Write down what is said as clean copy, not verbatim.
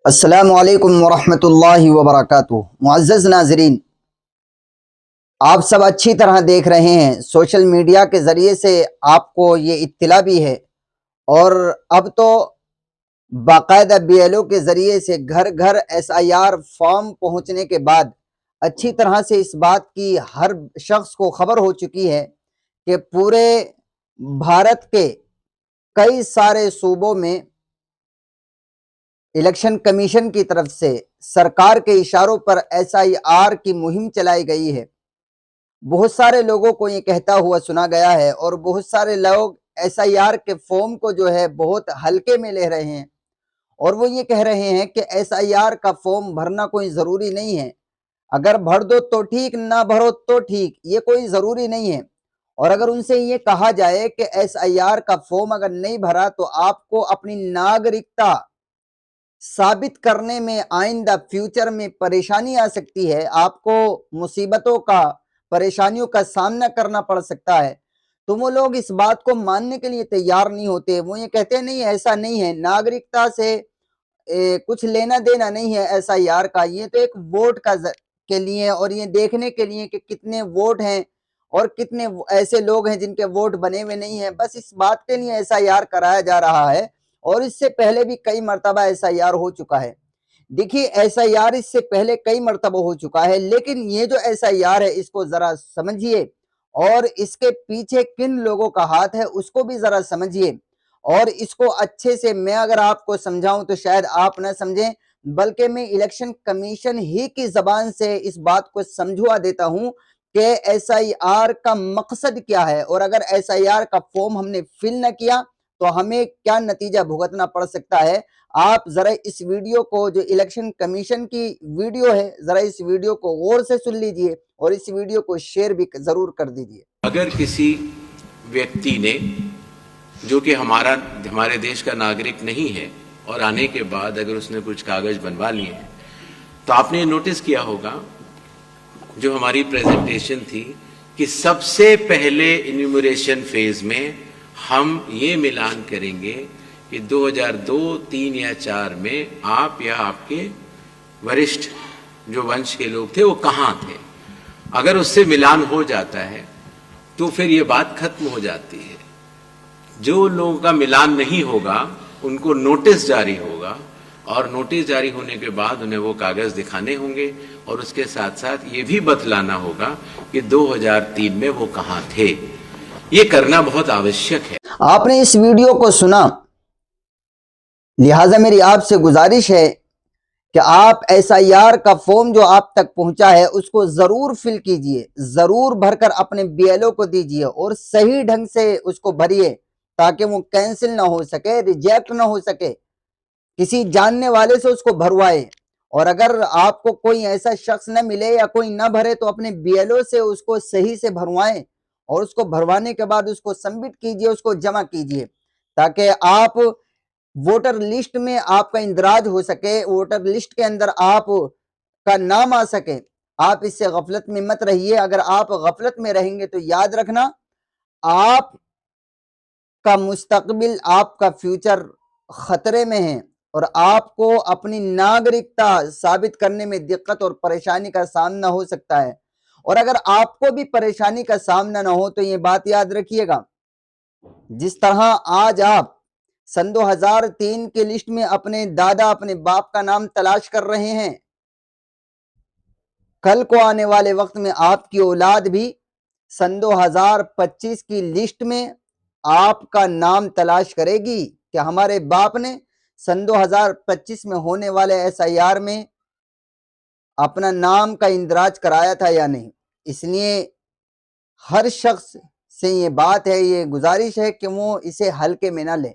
السلام علیکم ورحمۃ اللہ وبرکاتہ۔ معزز ناظرین، آپ سب اچھی طرح دیکھ رہے ہیں، سوشل میڈیا کے ذریعے سے آپ کو یہ اطلاع بھی ہے، اور اب تو باقاعدہ بی ایل او کے ذریعے سے گھر گھر ایس آئی آر فارم پہنچنے کے بعد اچھی طرح سے اس بات کی ہر شخص کو خبر ہو چکی ہے کہ پورے بھارت کے کئی سارے صوبوں میں الیکشن کمیشن کی طرف سے سرکار کے اشاروں پر ایس آئی آر کی مہم چلائی گئی ہے۔ بہت سارے لوگوں کو یہ کہتا ہوا سنا گیا ہے، اور بہت سارے لوگ ایس آئی آر کے فارم کو جو ہے بہت ہلکے میں لے رہے ہیں، اور وہ یہ کہہ رہے ہیں کہ ایس آئی آر کا فارم بھرنا کوئی ضروری نہیں ہے، اگر بھر دو تو ٹھیک، نہ بھرو تو ٹھیک، یہ کوئی ضروری نہیں ہے۔ اور اگر ان سے یہ کہا جائے کہ ایس آئی آر کا فارم اگر نہیں بھرا تو آپ کو اپنی ناگرکتا ثابت کرنے میں آئندہ فیوچر میں پریشانی آ سکتی ہے، آپ کو مصیبتوں کا، پریشانیوں کا سامنا کرنا پڑ سکتا ہے، تو وہ لوگ اس بات کو ماننے کے لیے تیار نہیں ہوتے۔ وہ یہ کہتے ہیں نہیں، ایسا نہیں ہے، ناگرکتا سے کچھ لینا دینا نہیں ہے ایس آئی آر کا، یہ تو ایک ووٹ کے لیے، اور یہ دیکھنے کے لیے کہ کتنے ووٹ ہیں اور کتنے ایسے لوگ ہیں جن کے ووٹ بنے ہوئے نہیں ہیں، بس اس بات کے لیے ایس آئی آر کرایا جا رہا ہے۔ اور اس سے پہلے بھی کئی مرتبہ ایس آئی آر ہو چکا ہے۔ دیکھیے، ایس آئی آر اس سے پہلے کئی مرتبہ ہو چکا ہے، لیکن یہ جو ایس آئی آر ہے اس کو ذرا سمجھیے، اور اس کے پیچھے کن لوگوں کا ہاتھ ہے اس کو بھی ذرا سمجھیے، اور اس کو اچھے سے میں اگر آپ کو سمجھاؤں تو شاید آپ نہ سمجھیں، بلکہ میں الیکشن کمیشن ہی کی زبان سے اس بات کو سمجھوا دیتا ہوں کہ ایس آئی آر کا مقصد کیا ہے، اور اگر ایس آئی آر کا فارم ہم نے فل نہ کیا تو ہمیں کیا نتیجہ بھگتنا پڑ سکتا ہے۔ آپ ذرا اس ویڈیو کو، جو الیکشن کمیشن کی ویڈیو ہے، ذرا اس ویڈیو کو غور سے سن لیجئے، اور اس ویڈیو کو شیئر بھی ضرور کر دیجئے۔ اگر کسی ویکتی نے، جو کہ ہمارے دیش کا ناگرک نہیں ہے، اور آنے کے بعد اگر اس نے کچھ کاغذ بنوا لیے ہیں، تو آپ نے نوٹس کیا ہوگا جو ہماری پریزنٹیشن تھی کہ سب سے پہلے انیومریشن فیز میں ہم یہ ملان کریں گے کہ 2002، 3 یا 4 میں آپ یا آپ کے ورشٹھ جو ونش کے لوگ تھے وہ کہاں تھے۔ اگر اس سے ملان ہو جاتا ہے تو پھر یہ بات ختم ہو جاتی ہے۔ جو لوگوں کا ملان نہیں ہوگا ان کو نوٹس جاری ہوگا، اور نوٹس جاری ہونے کے بعد انہیں وہ کاغذ دکھانے ہوں گے، اور اس کے ساتھ ساتھ یہ بھی بتلانا ہوگا کہ 2003 میں وہ کہاں تھے۔ یہ کرنا بہت آوشک ہے۔ آپ نے اس ویڈیو کو سنا، لہٰذا میری آپ سے گزارش ہے کہ آپ ایس آئی آر کا فارم جو آپ تک پہنچا ہے اس کو ضرور فل کیجئے، ضرور بھر کر اپنے بی ایل او کو دیجئے، اور صحیح ڈھنگ سے اس کو بھریے تاکہ وہ کینسل نہ ہو سکے، ریجیکٹ نہ ہو سکے۔ کسی جاننے والے سے اس کو بھروائے، اور اگر آپ کو کوئی ایسا شخص نہ ملے یا کوئی نہ بھرے تو اپنے بی ایل او سے اس کو صحیح سے بھروائیں، اور اس کو بھروانے کے بعد اس کو سبمٹ کیجئے، اس کو جمع کیجئے، تاکہ آپ ووٹر لسٹ میں آپ کا اندراج ہو سکے، ووٹر لسٹ کے اندر آپ کا نام آ سکے۔ آپ اس سے غفلت میں مت رہیے، اگر آپ غفلت میں رہیں گے تو یاد رکھنا آپ کا مستقبل، آپ کا فیوچر خطرے میں ہے، اور آپ کو اپنی ناگرکتا ثابت کرنے میں دقت اور پریشانی کا سامنا ہو سکتا ہے۔ اور اگر آپ کو بھی پریشانی کا سامنا نہ ہو تو یہ بات یاد رکھیے گا، جس طرح آج آپ سن 2003 کے لسٹ میں اپنے دادا، اپنے باپ کا نام تلاش کر رہے ہیں، کل کو آنے والے وقت میں آپ کی اولاد بھی سن 2025 کی لسٹ میں آپ کا نام تلاش کرے گی کہ ہمارے باپ نے سن 2025 میں ہونے والے ایس آئی آر میں اپنا نام کا اندراج کرایا تھا یا نہیں۔ اس لیے ہر شخص سے یہ بات ہے، یہ گزارش ہے کہ وہ اسے ہلکے میں نہ لے۔